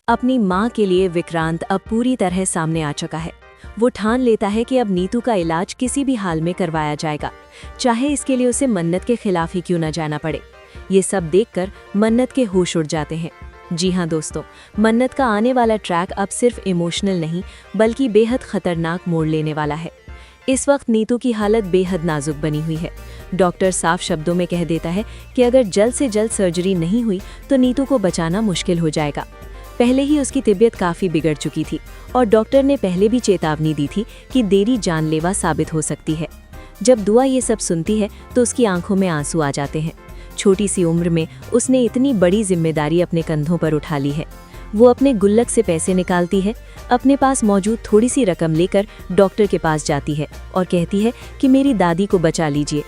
अपनी माँ के लिए विक्रांत अब पूरी तरह सामने आ चुका है। वो ठान लेता है कि अब नीतू का इलाज किसी भी हाल में करवाया जाएगा, चाहे इसके लिए उसे मन्नत के खिलाफ ही क्यों न जाना पड़े। ये सब देखकर मन्नत के होश उड़ जाते हैं। जी हाँ दोस्तों, मन्नत का आने वाला ट्रैक अब सिर्फ इमोशनल नहीं बल्कि बेहद खतरनाक मोड़ लेने वाला है। इस वक्त नीतू की हालत बेहद नाजुक बनी हुई है। डॉक्टर साफ शब्दों में कह देता है कि अगर जल्द से जल्द सर्जरी नहीं हुई तो नीतू को बचाना मुश्किल हो जाएगा। पहले ही उसकी तबीयत काफ़ी बिगड़ चुकी थी और डॉक्टर ने पहले भी चेतावनी दी थी कि देरी जानलेवा साबित हो सकती है। जब दुआ ये सब सुनती है तो उसकी आंखों में आंसू आ जाते हैं। छोटी सी उम्र में उसने इतनी बड़ी जिम्मेदारी अपने कंधों पर उठा ली है। वो अपने गुल्लक से पैसे निकालती है, अपने पास मौजूद थोड़ी सी रकम लेकर डॉक्टर के पास जाती है और कहती है कि मेरी दादी को बचा लीजिए।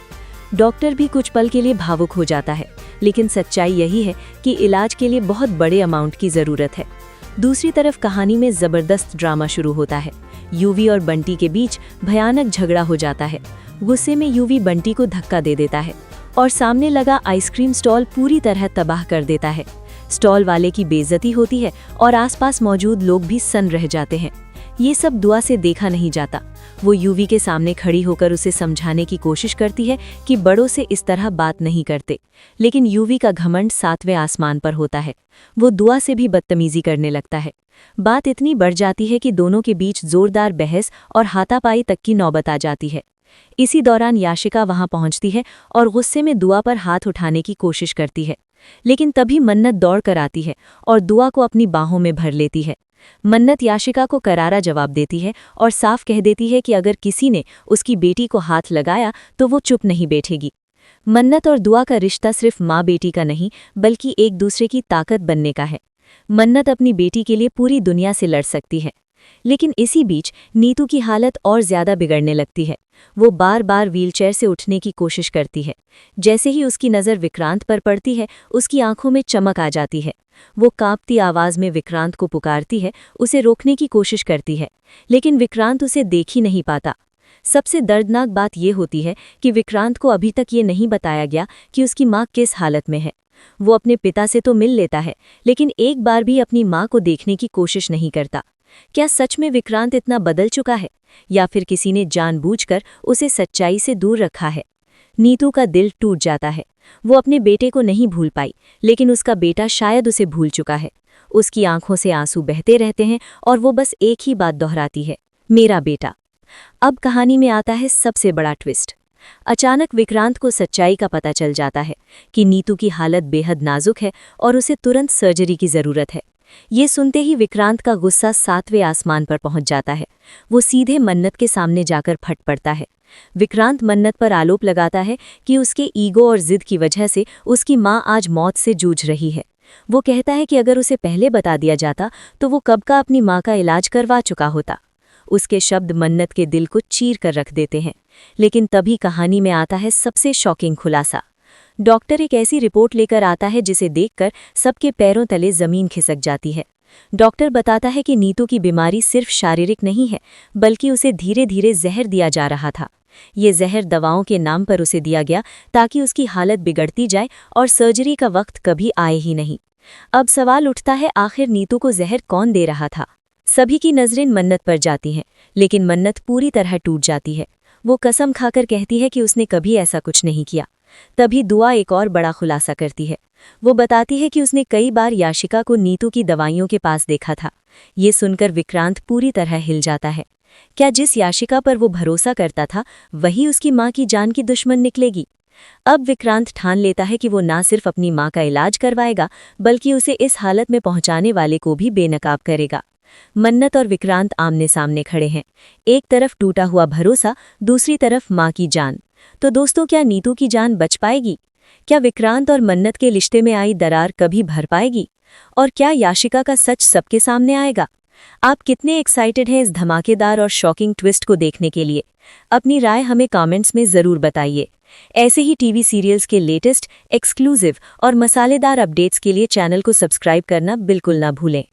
डॉक्टर भी कुछ पल के लिए भावुक हो जाता है, लेकिन सच्चाई यही है कि इलाज के लिए बहुत बड़े अमाउंट की ज़रूरत है। दूसरी तरफ कहानी में ज़बरदस्त ड्रामा शुरू होता है। यूवी और बंटी के बीच भयानक झगड़ा हो जाता है। गुस्से में यूवी बंटी को धक्का दे देता है और सामने लगा आइसक्रीम स्टॉल पूरी तरह तबाह कर देता है। स्टॉल वाले की बेइज्जती होती है और आसपास मौजूद लोग भी सन्न रह जाते हैं। ये सब दुआ से देखा नहीं जाता। वो यूवी के सामने खड़ी होकर उसे समझाने की कोशिश करती है कि बड़ों से इस तरह बात नहीं करते, लेकिन यूवी का घमंड 7वें आसमान पर होता है। वो दुआ से भी बदतमीजी करने लगता है। बात इतनी बढ़ जाती है कि दोनों के बीच जोरदार बहस और हाथापाई तक की नौबत आ जाती है। इसी दौरान याशिका वहां पहुंचती है और गुस्से में दुआ पर हाथ उठाने की कोशिश करती है, लेकिन तभी मन्नत दौड़ कर आती है और दुआ को अपनी बाहों में भर लेती है। मन्नत याशिका को करारा जवाब देती है और साफ कह देती है कि अगर किसी ने उसकी बेटी को हाथ लगाया तो वो चुप नहीं बैठेगी। मन्नत और दुआ का रिश्ता सिर्फ माँ बेटी का नहीं बल्कि एक दूसरे की ताकत बनने का है। मन्नत अपनी बेटी के लिए पूरी दुनिया से लड़ सकती है, लेकिन इसी बीच नीतू की हालत और ज्यादा बिगड़ने लगती है। वो बार बार व्हीलचेयर से उठने की कोशिश करती है। जैसे ही उसकी नज़र विक्रांत पर पड़ती है, उसकी आंखों में चमक आ जाती है। वो कांपती आवाज़ में विक्रांत को पुकारती है, उसे रोकने की कोशिश करती है, लेकिन विक्रांत उसे देख ही नहीं पाता। सबसे दर्दनाक बात यह होती है कि विक्रांत को अभी तक ये नहीं बताया गया कि उसकी माँ किस हालत में है। वो अपने पिता से तो मिल लेता है, लेकिन एक बार भी अपनी माँ को देखने की कोशिश नहीं करता। क्या सच में विक्रांत इतना बदल चुका है, या फिर किसी ने जानबूझकर उसे सच्चाई से दूर रखा है? नीतू का दिल टूट जाता है। वो अपने बेटे को नहीं भूल पाई, लेकिन उसका बेटा शायद उसे भूल चुका है। उसकी आंखों से आंसू बहते रहते हैं और वो बस एक ही बात दोहराती है, मेरा बेटा। अब कहानी में आता है सबसे बड़ा ट्विस्ट। अचानक विक्रांत को सच्चाई का पता चल जाता है कि नीतू की हालत बेहद नाजुक है और उसे तुरंत सर्जरी की ज़रूरत है। ये सुनते ही विक्रांत का गुस्सा 7वें आसमान पर पहुंच जाता है। वो सीधे मन्नत के सामने जाकर फट पड़ता है। विक्रांत मन्नत पर आरोप लगाता है कि उसके ईगो और जिद की वजह से उसकी माँ आज मौत से जूझ रही है। वो कहता है कि अगर उसे पहले बता दिया जाता तो वो कब का अपनी माँ का इलाज करवा चुका होता। उसके शब्द मन्नत के दिल को चीर कर रख देते हैं। लेकिन तभी कहानी में आता है सबसे शॉकिंग खुलासा। डॉक्टर एक ऐसी रिपोर्ट लेकर आता है जिसे देखकर सबके पैरों तले जमीन खिसक जाती है। डॉक्टर बताता है कि नीतू की बीमारी सिर्फ शारीरिक नहीं है, बल्कि उसे धीरे धीरे जहर दिया जा रहा था। ये जहर दवाओं के नाम पर उसे दिया गया ताकि उसकी हालत बिगड़ती जाए और सर्जरी का वक्त कभी आए ही नहीं। अब सवाल उठता है, आखिर नीतू को जहर कौन दे रहा था? सभी की नजरें मन्नत पर जाती हैं, लेकिन मन्नत पूरी तरह टूट जाती है। वो कसम खाकर कहती है कि उसने कभी ऐसा कुछ नहीं किया। तभी दुआ एक और बड़ा खुलासा करती है। वो बताती है कि उसने कई बार याशिका को नीतू की दवाइयों के पास देखा था। ये सुनकर विक्रांत पूरी तरह हिल जाता है। क्या जिस याशिका पर वो भरोसा करता था वही उसकी माँ की जान की दुश्मन निकलेगी? अब विक्रांत ठान लेता है कि वो ना सिर्फ अपनी माँ का इलाज करवाएगा बल्कि उसे इस हालत में पहुंचाने वाले को भी बेनकाब करेगा। मन्नत और विक्रांत आमने सामने खड़े हैं। एक तरफ टूटा हुआ भरोसा, दूसरी तरफ माँ की जान। तो दोस्तों, क्या नीतू की जान बच पाएगी? क्या विक्रांत और मन्नत के रिश्ते में आई दरार कभी भर पाएगी? और क्या याशिका का सच सबके सामने आएगा? आप कितने एक्साइटेड हैं इस धमाकेदार और शॉकिंग ट्विस्ट को देखने के लिए? अपनी राय हमें कमेंट्स में ज़रूर बताइए। ऐसे ही टीवी सीरियल्स के लेटेस्ट, एक्सक्लूसिव और मसालेदार अपडेट्स के लिए चैनल को सब्सक्राइब करना बिल्कुल ना भूलें।